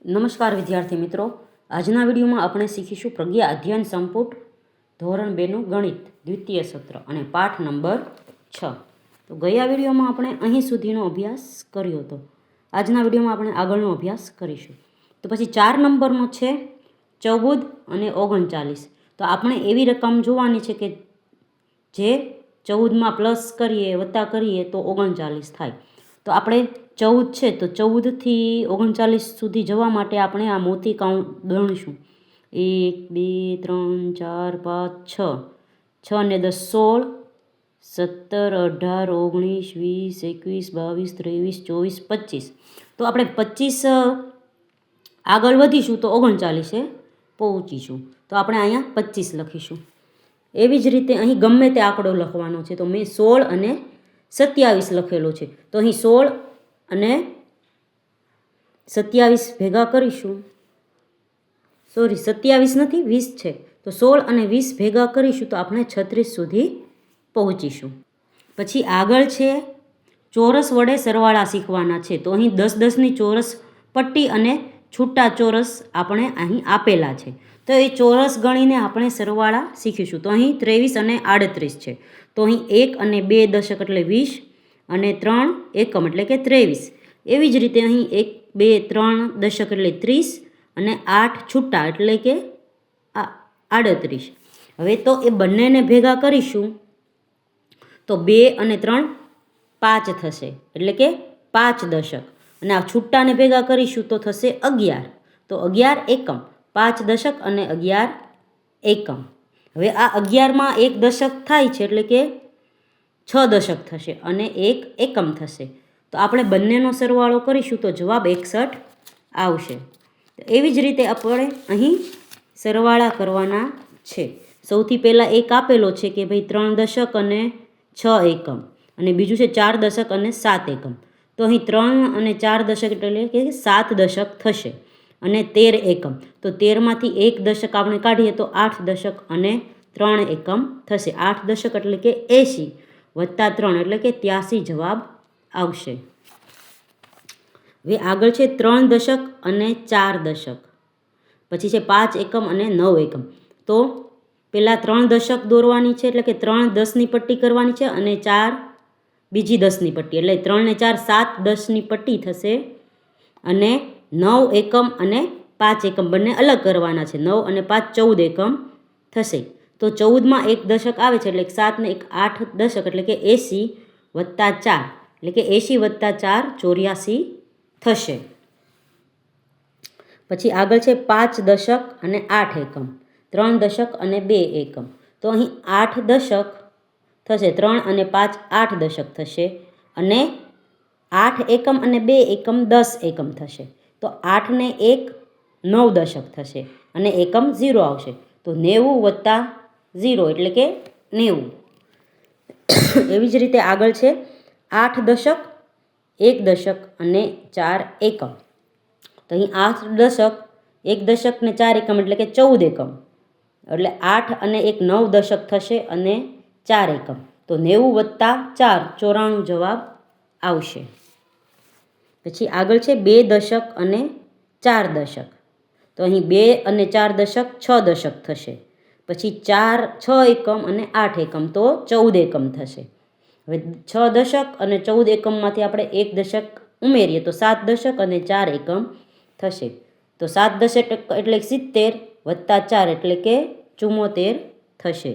નમસ્કાર વિદ્યાર્થી મિત્રો, આજના વિડીયોમાં આપણે શીખીશું પ્રજ્ઞા અધ્યયન સંપુટ ધોરણ 2નું ગણિત દ્વિતીય સત્ર અને પાઠ નંબર 6। તો ગયા વિડીયોમાં આપણે અહીં સુધીનો અભ્યાસ કર્યો હતો। આજના વિડીયોમાં આપણે આગળનો અભ્યાસ કરીશું। તો પછી 4 નંબરનો છે 14 અને 39। તો આપણે એવી રકમ જોવાની છે કે જે 14માં પ્લસ કરીએ વત્તા કરીએ તો 39 થાય। તો આપણે 14 છે તો 14 થી 39 સુધી જવા માટે આપણે આ મોતી કાઉન્ટ ગણીશું। 1 2 3 4 5 6 6 ને 10 16 17 18 19 20 21 22 23 24 25। તો આપણે 25 આગળ વધીશું તો 39 પહોંચીશું। તો આપણે અહીંયા 25 લખીશું। એવી જ રીતે અહીં ગમે તે આંકડો લખવાનો છે। તો મેં 16 અને 27 લખેલો છે। તો અહીં 16 અને 27 ભેગા કરીશું, સોરી 27 નથી 20 છે। તો 16 અને 20 ભેગા કરીશું તો આપણે 36 સુધી પહોંચીશું। પછી આગળ છે ચોરસ વડે સરવાળા શીખવાના છે। તો અહીં 10 10ની ચોરસ પટ્ટી અને છૂટા ચોરસ આપણે અહીં આપેલા છે। તો એ ચોરસ ગણીને આપણે સરવાળા શીખીશું। તો અહીં 23 અને 38 છે। તો અહીં 1 અને 2 દશક એટલે 20 અને 3 એકમ એટલે કે 23। એવી જ રીતે અહીં 1 2 3 દશક એટલે 30 અને 8 છૂટા એટલે કે 38। હવે તો એ બંનેને ભેગા કરીશું તો 2 અને 3 5 થશે એટલે કે 5 દશક, અને આ છૂટાને ભેગા કરીશું તો થશે 11। તો 11 એકમ, 5 દશક અને 11 એકમ। હવે આ 11માં 1 દશક થાય છે એટલે કે 6 દશક થશે અને 1 એકમ થશે। તો આપણે બંનેનો સરવાળો કરીશું તો જવાબ 61 આવશે। એવી જ રીતે આપણે અહીં સરવાળા કરવાના છે। સૌથી પહેલાં એક આપેલો છે કે ભાઈ 3 દશક અને 6 એકમ, અને બીજું છે 4 દશક અને 7 એકમ। તો અહીં 3 અને 4 દશક એટલે કે 7 દશક થશે અને 13 એકમ। તો 13માંથી 1 દશક આપણે કાઢીએ તો 8 દશક અને 3 એકમ થશે। 8 દશક એટલે કે 80 વત્તા 3 એટલે કે 83 જવાબ આવશે। હવે આગળ છે 3 દશક અને 4 દશક, પછી છે 5 એકમ અને 9 એકમ। તો પહેલાં 3 દશક દોરવાની છે એટલે કે 3 10ની પટ્ટી કરવાની છે અને 4 બીજી 10ની પટ્ટી, એટલે 3 ને 4 7 10ની પટ્ટી થશે અને 9 એકમ અને 5 એકમ બંને અલગ કરવાના છે। 9 અને 5 14 એકમ થશે। તો 14માં 1 દશક આવે છે એટલે 7 ને 1 8 દશક એટલે કે 80 વત્તા 4 એટલે કે 80 વત્તા 4 84 થશે। પછી આગળ છે 5 દશક અને 8 એકમ, 3 દશક અને 2 એકમ। તો અહીં 8 દશક થશે, 3 અને 5 8 દશક થશે અને 8 એકમ અને 2 એકમ 10 એકમ થશે। તો 8 ને 1 9 દશક થશે અને એકમ 0 આવશે। તો 90 વત્તા 0 એટલે કે 90। એવી જ રીતે આગળ છે 8 દશક 1 દશક અને 4 એકમ। તો અહીં 8 દશક 1 દશક ને 4 એકમ એટલે કે 14 એકમ, એટલે 8 અને 1 9 દશક થશે અને 4 એકમ। તો 90 વત્તા 4 94 જવાબ આવશે। પછી આગળ છે 2 દશક અને 4 દશક। તો અહીં 2 અને 4 દશક 6 દશક થશે, પછી 4 6 એકમ અને 8 એકમ તો 14 એકમ થશે। હવે 6 દશક અને 14 એકમમાંથી આપણે 1 દશક ઉમેરીએ તો 7 દશક અને 4 એકમ થશે। તો 7 દશક એટલે 70 વત્તા 4 એટલે કે 74 થશે।